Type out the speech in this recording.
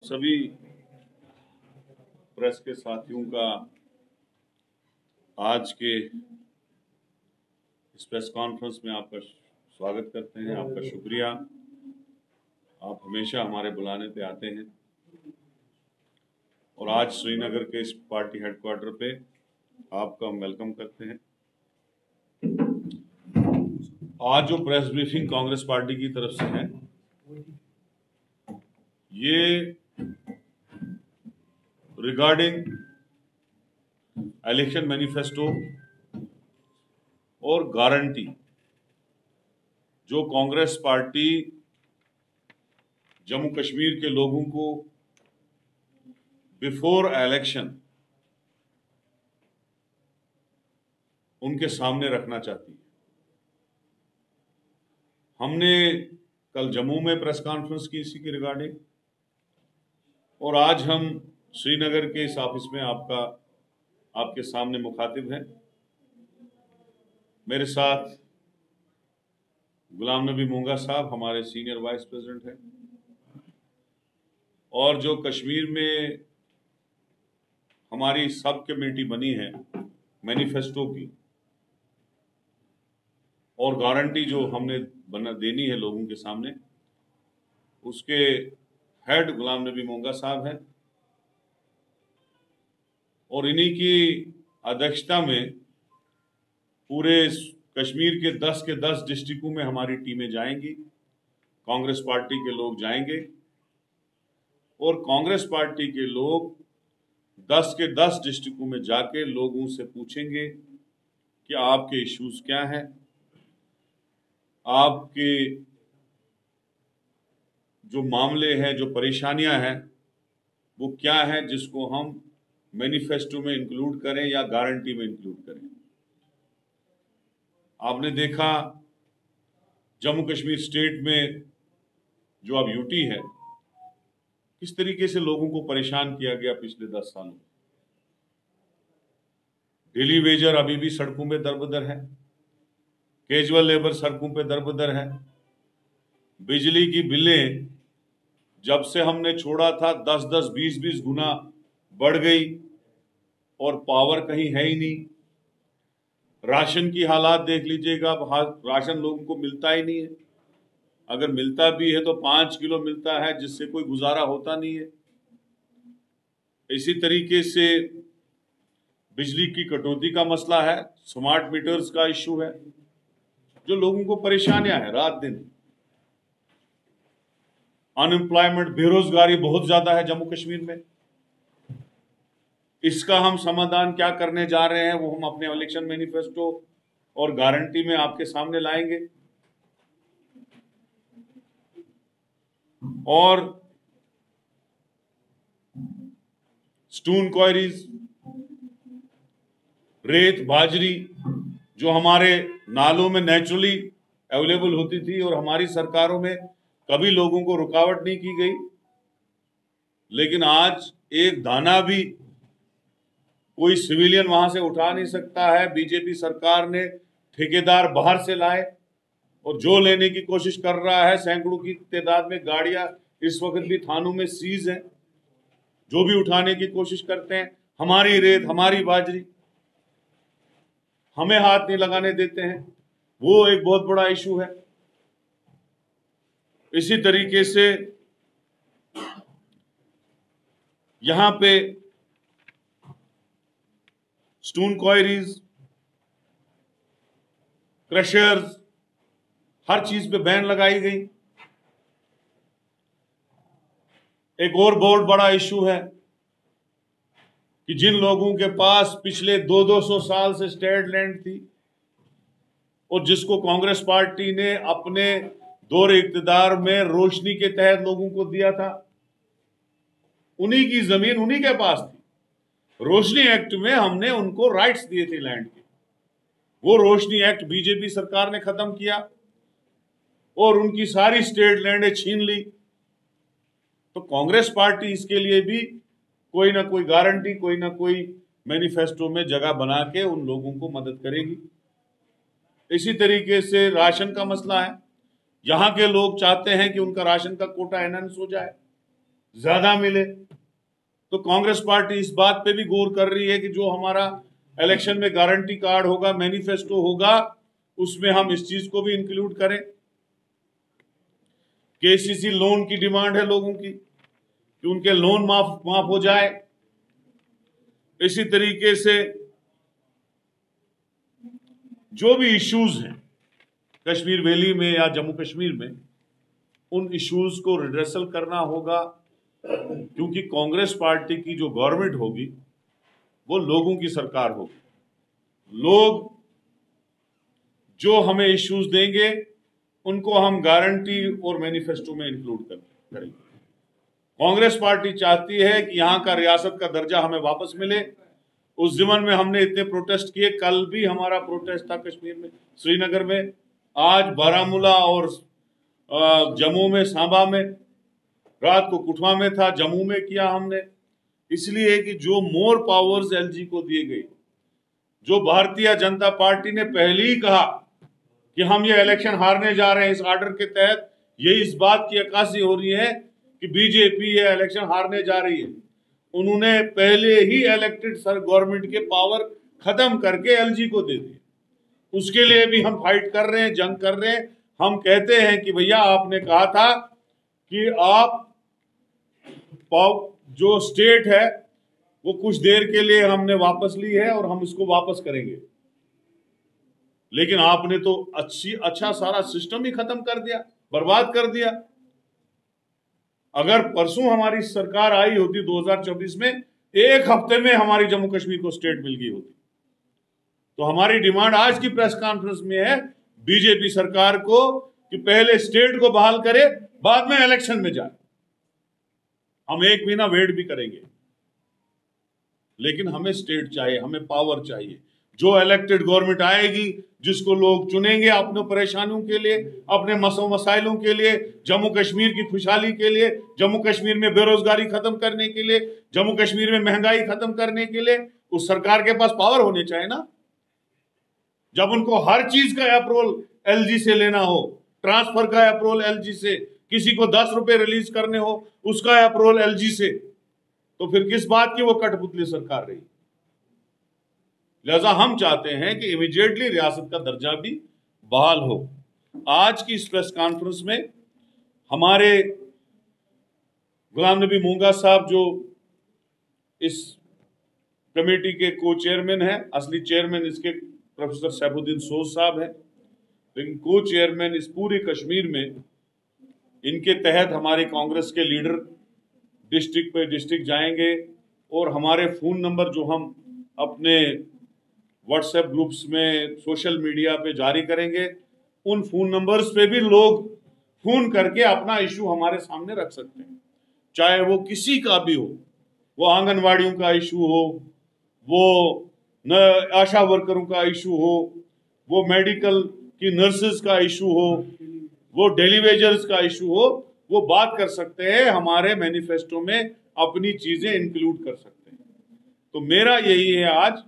सभी प्रेस के साथियों का आज के इस प्रेस कॉन्फ्रेंस में आपका स्वागत करते हैं। आपका शुक्रिया, आप हमेशा हमारे बुलाने पे आते हैं और आज श्रीनगर के इस पार्टी हेडक्वार्टर पे आपका हम वेलकम करते हैं। आज जो प्रेस ब्रीफिंग कांग्रेस पार्टी की तरफ से है, ये रिगार्डिंग इलेक्शन मैनिफेस्टो और गारंटी जो कांग्रेस पार्टी जम्मू कश्मीर के लोगों को बिफोर इलेक्शन उनके सामने रखना चाहती है। हमने कल जम्मू में प्रेस कॉन्फ्रेंस की इसी के रिगार्डिंग, और आज हम श्रीनगर के इस ऑफिस में आपके सामने मुखातिब हैं। मेरे साथ गुलाम नबी मोंगा साहब हमारे सीनियर वाइस प्रेसिडेंट हैं, और जो कश्मीर में हमारी सब कमेटी बनी है मैनिफेस्टो की और गारंटी जो हमने देनी है लोगों के सामने, उसके हेड गुलाम नबी मोंगा साहब हैं, और इन्हीं की अध्यक्षता में पूरे कश्मीर के 10 डिस्ट्रिक्टों में हमारी टीमें जाएंगी। कांग्रेस पार्टी के लोग जाएंगे और कांग्रेस पार्टी के लोग 10 डिस्ट्रिक्टों में जाके लोगों से पूछेंगे कि आपके इश्यूज क्या हैं, आपके जो मामले हैं, जो परेशानियां हैं, वो क्या हैं जिसको हम मैनिफेस्टो में इंक्लूड करें या गारंटी में इंक्लूड करें। आपने देखा जम्मू कश्मीर स्टेट में जो अब यूटी है, किस तरीके से लोगों को परेशान किया गया पिछले 10 सालों में। डेली वेजर अभी भी सड़कों पे दरबदर है, कैजुअल लेबर सड़कों पे दरबदर है, बिजली की बिलें जब से हमने छोड़ा था 10-10, 20-20 गुना बढ़ गई और पावर कहीं है ही नहीं। राशन की हालात देख लीजिएगा, राशन लोगों को मिलता ही नहीं है, अगर मिलता भी है तो 5 किलो मिलता है, जिससे कोई गुजारा होता नहीं है। इसी तरीके से बिजली की कटौती का मसला है, स्मार्ट मीटर्स का इश्यू है, जो लोगों को परेशानियां है रात दिन। अनएम्प्लॉयमेंट, बेरोजगारी बहुत ज्यादा है जम्मू कश्मीर में। इसका हम समाधान क्या करने जा रहे हैं वो हम अपने इलेक्शन मैनिफेस्टो और गारंटी में आपके सामने लाएंगे। और स्टोन क्वारीज, रेत, बाजरी जो हमारे नालों में नेचुरली अवेलेबल होती थी और हमारी सरकारों में कभी लोगों को रुकावट नहीं की गई, लेकिन आज एक दाना भी कोई सिविलियन वहां से उठा नहीं सकता है। बीजेपी सरकार ने ठेकेदार बाहर से लाए और जो लेने की कोशिश कर रहा है, सैकड़ों की तादाद में गाड़ियां इस वक्त भी थानों में सीज हैं, जो भी उठाने की कोशिश करते हैं। हमारी रेत, हमारी बाजरी हमें हाथ नहीं लगाने देते हैं, वो एक बहुत बड़ा इशू है। इसी तरीके से यहां पे स्टोन क्वारीज, क्रशर्स, हर चीज पे बैन लगाई गई। एक और बहुत बड़ा इशू है कि जिन लोगों के पास पिछले 200 साल से स्टेट लैंड थी और जिसको कांग्रेस पार्टी ने अपने दौर इक्तदार में रोशनी के तहत लोगों को दिया था, उन्हीं की जमीन उन्हीं के पास थी। रोशनी एक्ट में हमने उनको राइट्स दिए थे लैंड के, वो रोशनी एक्ट बीजेपी सरकार ने खत्म किया और उनकी सारी स्टेट लैंडें छीन ली। तो कांग्रेस पार्टी इसके लिए भी कोई ना कोई गारंटी, कोई ना कोई मैनिफेस्टो में जगह बना के उन लोगों को मदद करेगी। इसी तरीके से राशन का मसला है, यहां के लोग चाहते हैं कि उनका राशन का कोटा एनहांस हो जाए। ज्यादा मिले। तो कांग्रेस पार्टी इस बात पे भी गौर कर रही है कि जो हमारा इलेक्शन में गारंटी कार्ड होगा, मैनिफेस्टो होगा, उसमें हम इस चीज को भी इंक्लूड करें। केसीसी लोन की डिमांड है लोगों की कि उनके लोन माफ हो जाए। इसी तरीके से जो भी इश्यूज हैं कश्मीर वैली में या जम्मू कश्मीर में, उन इश्यूज को रिड्रेसल करना होगा, क्योंकि कांग्रेस पार्टी की जो गवर्नमेंट होगी वो लोगों की सरकार होगी। लोग जो हमें इश्यूज देंगे उनको हम गारंटी और मैनिफेस्टो में इंक्लूड करेंगे। कांग्रेस पार्टी चाहती है कि यहां का रियासत का दर्जा हमें वापस मिले। उस ज़िमन में हमने इतने प्रोटेस्ट किए। कल भी हमारा प्रोटेस्ट था कश्मीर में, श्रीनगर में, आज बारामूला और जम्मू में, सांबा में, रात को कुठवा में था, जम्मू में किया हमने। इसलिए कि जो मोर पावर्स एलजी को दिए गए, जो भारतीय जनता पार्टी ने पहले ही कहा कि हम ये इलेक्शन हारने जा रहे हैं, इस ऑर्डर के तहत ये इस बात की अक्कासी हो रही है कि बीजेपी ये इलेक्शन हारने जा रही है। उन्होंने पहले ही इलेक्टेड गवर्नमेंट के पावर खत्म करके एलजी को दे दिए। उसके लिए भी हम फाइट कर रहे हैं, जंग कर रहे हैं। हम कहते हैं कि भैया आपने कहा था कि आप जो स्टेट है वो कुछ देर के लिए हमने वापस ली है और हम इसको वापस करेंगे, लेकिन आपने तो अच्छा सारा सिस्टम ही खत्म कर दिया, बर्बाद कर दिया। अगर परसों हमारी सरकार आई होती 2024 में, एक हफ्ते में हमारी जम्मू कश्मीर को स्टेट मिल गई होती। तो हमारी डिमांड आज की प्रेस कॉन्फ्रेंस में है बीजेपी सरकार को कि पहले स्टेट को बहाल करे, बाद में इलेक्शन में जाए। हम एक महीना वेट भी करेंगे, लेकिन हमें स्टेट चाहिए, हमें पावर चाहिए। जो इलेक्टेड गवर्नमेंट आएगी, जिसको लोग चुनेंगे अपने परेशानियों के लिए, अपने मसाइलों के लिए, जम्मू कश्मीर की खुशहाली के लिए, जम्मू कश्मीर में बेरोजगारी खत्म करने के लिए, जम्मू कश्मीर में महंगाई खत्म करने के लिए, उस सरकार के पास पावर होने चाहिए ना। जब उनको हर चीज का अप्रूवल एलजी से लेना हो, ट्रांसफर का अप्रूवल एलजी से, किसी को 10 रुपए रिलीज करने हो उसका अप्रूवल एलजी से, तो फिर किस बात की वो कठपुतली सरकार रही। लिहाजा हम चाहते हैं कि इमीडिएटली रियासत का दर्जा भी बहाल हो। आज की इस प्रेस कॉन्फ्रेंस में हमारे गुलाम नबी मूंगा साहब, जो इस कमेटी के को चेयरमैन हैं, असली चेयरमैन इसके प्रोफेसर सैफुद्दीन सोज साहब हैं, लेकिन को चेयरमैन इस पूरे कश्मीर में, इनके तहत हमारे कांग्रेस के लीडर डिस्ट्रिक्ट पे डिस्ट्रिक्ट जाएंगे और हमारे फ़ोन नंबर जो हम अपने व्हाट्सएप ग्रुप्स में, सोशल मीडिया पे जारी करेंगे, उन फ़ोन नंबर्स पे भी लोग फ़ोन करके अपना इशू हमारे सामने रख सकते हैं, चाहे वो किसी का भी हो। वो आंगनवाड़ियों का इशू हो, वो आशा वर्करों का इशू हो, वो मेडिकल की नर्सेज का इशू हो, वो डेलीवेजर्स का इशू हो, वो बात कर सकते हैं। हमारे मैनिफेस्टो में अपनी चीजें इंक्लूड कर सकते हैं। तो मेरा यही है आज